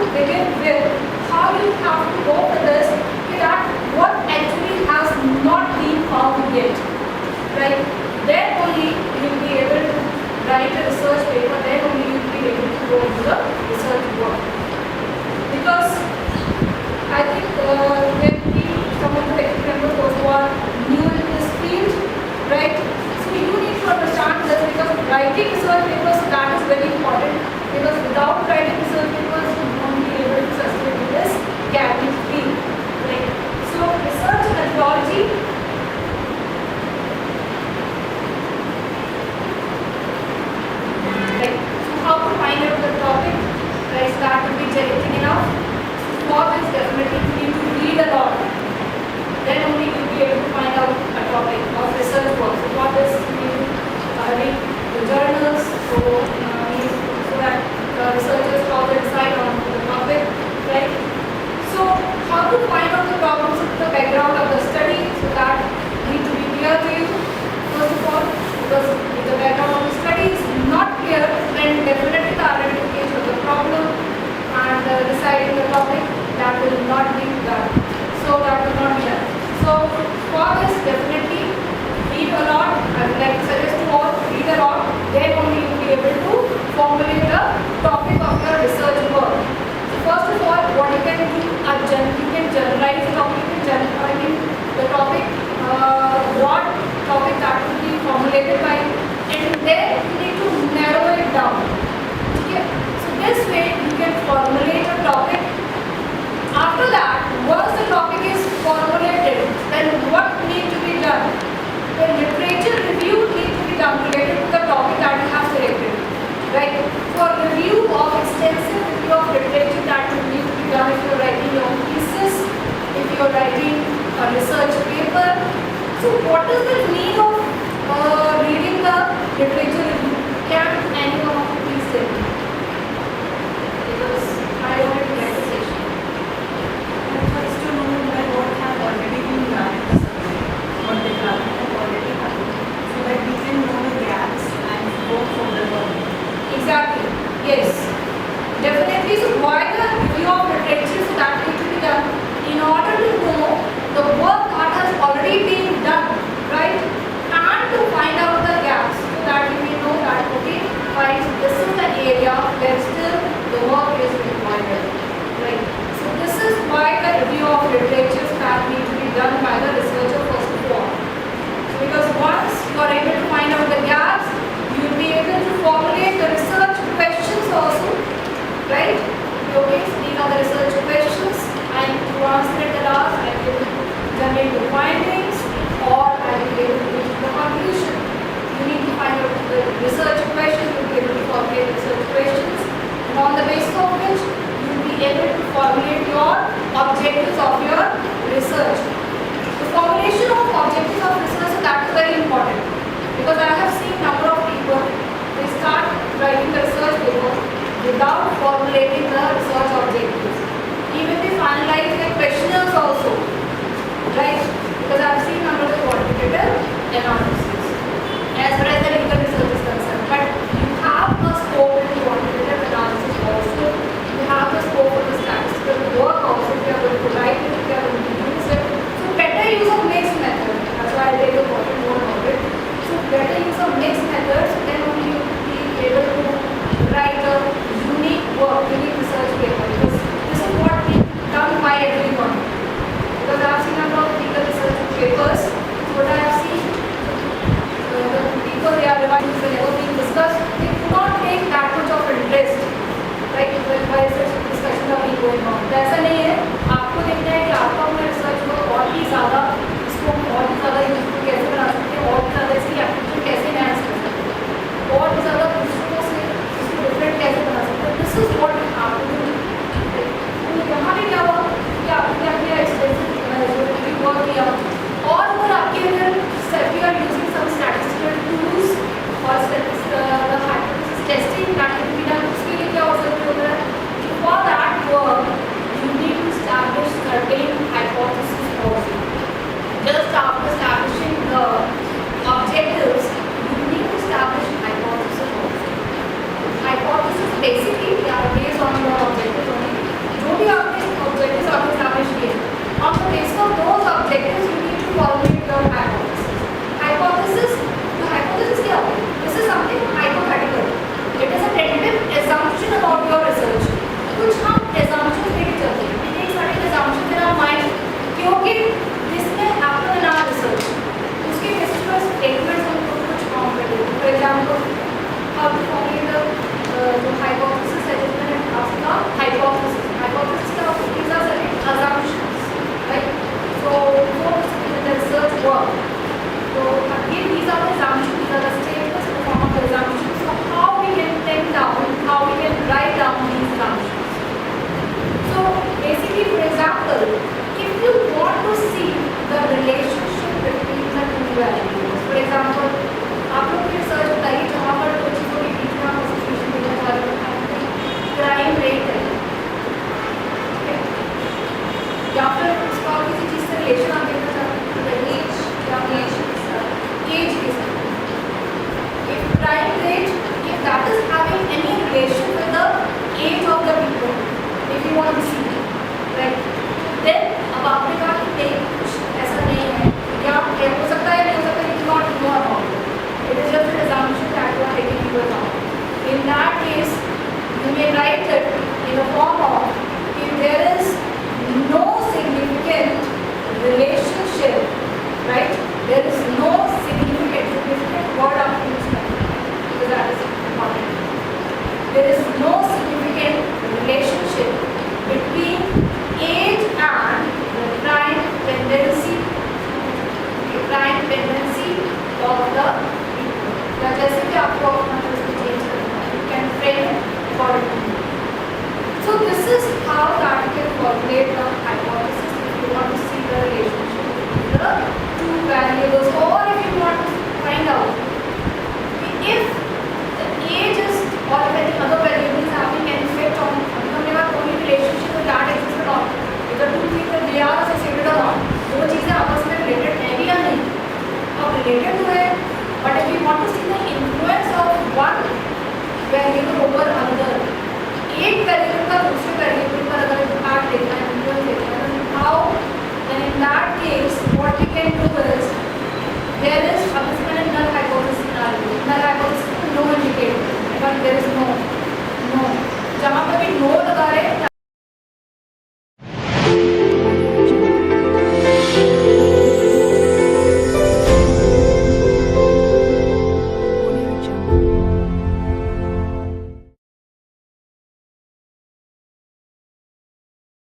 to begin with, how you have to go for this, that what actually has not been found yet, right? Then only you will be able to write a research paper, then only you will be able to go into the research work. Because I think there will be some of the faculty members who are new in this field, right? So you need to understand this, because writing research papers, that is very important, because without writing research papers you won't be able to sustain in this academic field, right? So research methodology, right? So how to find out the topic, right? That will be challenging enough. For this, definitely you need to read a lot. Then only you will be able to find out a topic of research work. So for this, you need to read the journals, so that researchers how they decide on the topic, right? So how to find out the problems of the background of the study, so that need to be clear to you first of all, because if the background of the study is not clear, then definitely the identification of the problem and deciding the topic, that will not be done. So that will not be done. So for this, definitely read a lot. I would like to suggest to all, read a lot. Then only you will be able to formulate the topic of your research work. So first of all, what you can do, you can generalize the topic. The topic, broad topic that will be formulated by you, and then you need to narrow it down. Okay. So this way you can formulate a topic. After that, once the topic is formulated, then what needs to be done? The literature review needs to be done related to the topic that you have selected. Right? For review of extensive review of literature, that will need to be done if you are writing your thesis, if you are writing a research paper. So what is the need of reading the literature review? Can anyone of you please tell me? Because I already read the session. First to know that what have already been done in the subject, what the development have already happened, so that we can know the gaps and go further on. Exactly. Yes. Definitely. So why the review of literature, so that needs to be done in order to know the work that has already been done, right? And to find out the gaps, so that you may know that, okay, fine, this is the area where still the work is required, right? So this is why the review of literature that needs to be done by the researcher first of all. Because once you are able to find out the gaps, you will be able to formulate the research questions also, right? Okay, so these are the research questions, and to answer it at last, I will generate the findings, or I will be able to reach the conclusion. You need to find out the research questions, you will be able to formulate research questions, and on the basis of which you will be able to formulate your objectives of your research. The formulation of objectives of research, that is very important, because I have seen number of people, they start writing the research paper without formulating the research objectives. Even they finalize their questionnaires also, right? Because I have seen number of quantitative analysis as far as the legal research is concerned. But you have a scope in quantitative analysis also. You have the scope for the statistical work also. If you are going to write it, if you are going to use it. So better use of mixed method. That's why I take a important note of it. So better use of mixed methods, then only you will be able to write a unique work, unique research paper. Because this is what is done by everyone. Because I have seen a lot of legal research papers. So what I have seen, there is no significant relationship between age and the crime tendency of the, या जैसे कि आपको